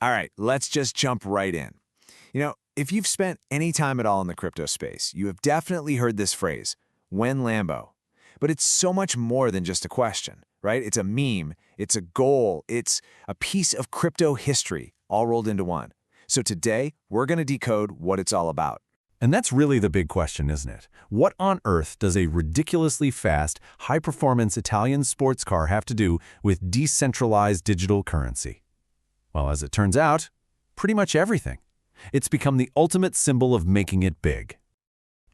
All right, let's just jump right in. If you've spent any time at all in the crypto space, you have definitely heard this phrase, when Lambo. But it's so much more than just a question, right? It's a meme, it's a goal, it's a piece of crypto history all rolled into one. So today, we're going to decode what it's all about. And that's really the big question, isn't it? What on earth does a ridiculously fast, high-performance Italian sports car have to do with decentralized digital currency? Well, as it turns out, pretty much everything. It's become the ultimate symbol of making it big.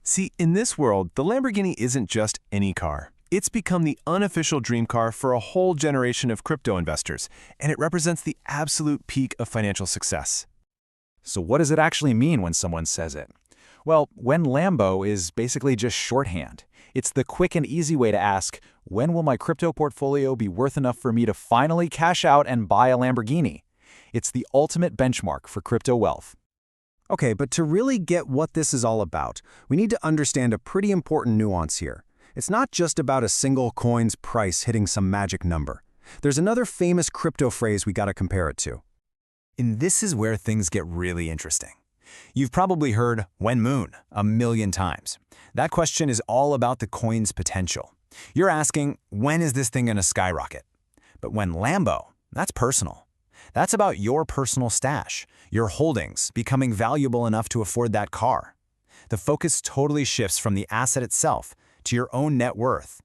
See, in this world, the Lamborghini isn't just any car. It's become the unofficial dream car for a whole generation of crypto investors, and it represents the absolute peak of financial success. So what does it actually mean when someone says it? Well, when Lambo is basically just shorthand. It's the quick and easy way to ask, when will my crypto portfolio be worth enough for me to finally cash out and buy a Lamborghini? It's the ultimate benchmark for crypto wealth. Okay, but to really get what this is all about, we need to understand a pretty important nuance here. It's not just about a single coin's price hitting some magic number. There's another famous crypto phrase we gotta compare it to. And this is where things get really interesting. You've probably heard "when moon" a million times. That question is all about the coin's potential. You're asking, when is this thing gonna skyrocket? But when Lambo, that's personal. That's about your personal stash, your holdings becoming valuable enough to afford that car. The focus totally shifts from the asset itself to your own net worth.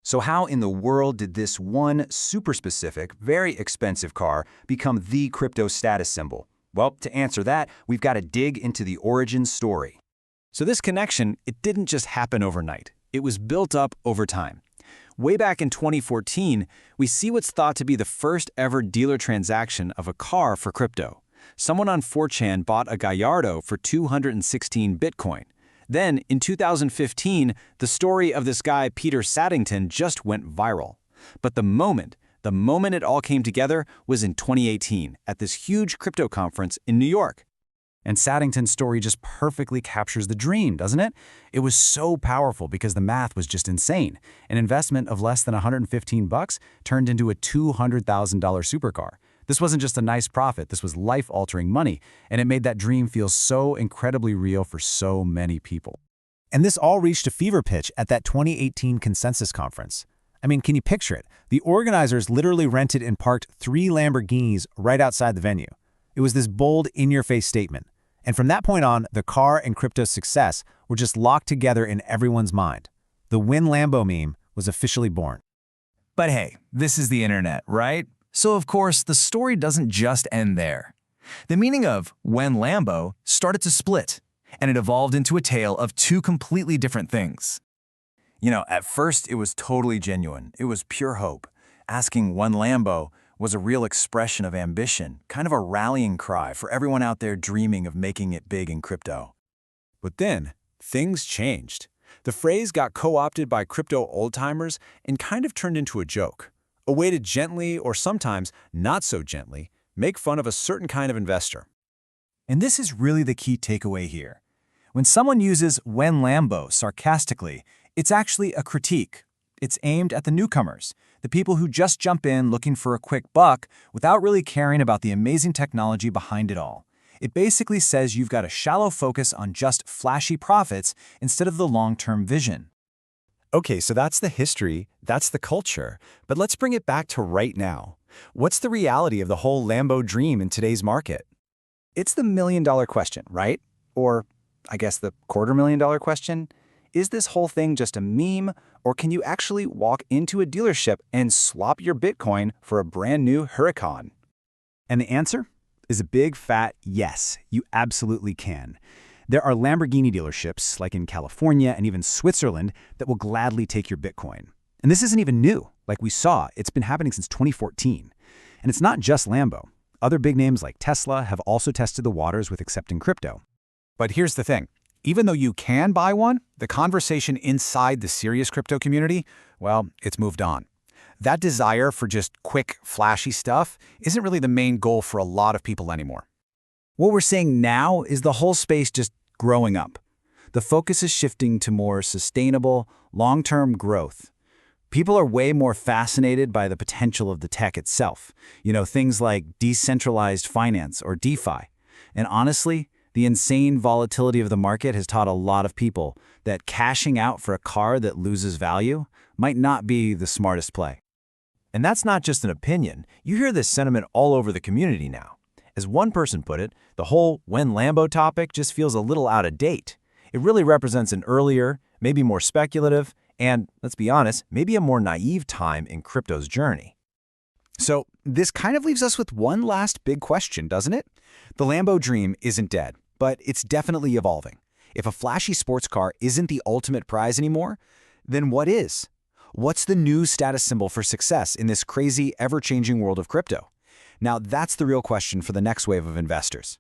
So how in the world did this one super specific, very expensive car become the crypto status symbol? Well, to answer that, we've got to dig into the origin story. So this connection, it didn't just happen overnight. It was built up over time. Way back in 2014, we see what's thought to be the first ever dealer transaction of a car for crypto. Someone on 4chan bought a Gallardo for 216 Bitcoin. Then, in 2015, the story of this guy Peter Saddington just went viral. But the moment it all came together was in 2018 at this huge crypto conference in New York. And Saddington's story just perfectly captures the dream, doesn't it? It was so powerful because the math was just insane. An investment of less than $115 turned into a $200,000 supercar. This wasn't just a nice profit, this was life-altering money, and it made that dream feel so incredibly real for so many people. And this all reached a fever pitch at that 2018 consensus conference. I mean, can you picture it? The organizers literally rented and parked 3 Lamborghinis right outside the venue. It was this bold, in-your-face statement. And from that point on, the car and crypto success were just locked together in everyone's mind. The Win Lambo meme was officially born. But hey, this is the internet, right? So of course, the story doesn't just end there. The meaning of "when Lambo" started to split, and it evolved into a tale of 2 completely different things. At first, it was totally genuine. It was pure hope. Asking "when Lambo" was a real expression of ambition, kind of a rallying cry for everyone out there dreaming of making it big in crypto. But then, things changed. The phrase got co-opted by crypto old-timers and kind of turned into a joke. A way to gently, or sometimes not so gently, make fun of a certain kind of investor. And this is really the key takeaway here. When someone uses "when Lambo" sarcastically, it's actually a critique. It's aimed at the newcomers, the people who just jump in looking for a quick buck without really caring about the amazing technology behind it all. It basically says you've got a shallow focus on just flashy profits instead of the long-term vision. Okay, so that's the history, that's the culture, but let's bring it back to right now. What's the reality of the whole Lambo dream in today's market? It's the million-dollar question, right? Or, I guess, the $250,000 question? Is this whole thing just a meme, or can you actually walk into a dealership and swap your Bitcoin for a brand new Huracan? And the answer is a big fat yes, you absolutely can. There are Lamborghini dealerships, like in California and even Switzerland, that will gladly take your Bitcoin. And this isn't even new. Like we saw, it's been happening since 2014. And it's not just Lambo. Other big names like Tesla have also tested the waters with accepting crypto. But here's the thing. Even though you can buy one, the conversation inside the serious crypto community, well, it's moved on. That desire for just quick, flashy stuff isn't really the main goal for a lot of people anymore. What we're seeing now is the whole space just growing up. The focus is shifting to more sustainable, long-term growth. People are way more fascinated by the potential of the tech itself. Things like decentralized finance or DeFi. And honestly, the insane volatility of the market has taught a lot of people that cashing out for a car that loses value might not be the smartest play. And that's not just an opinion. You hear this sentiment all over the community now. As one person put it, the whole "when Lambo" topic just feels a little out of date. It really represents an earlier, maybe more speculative, and, let's be honest, maybe a more naive time in crypto's journey. So this kind of leaves us with one last big question, doesn't it? The Lambo dream isn't dead, but it's definitely evolving. If a flashy sports car isn't the ultimate prize anymore, then what is? What's the new status symbol for success in this crazy, ever-changing world of crypto? Now, that's the real question for the next wave of investors.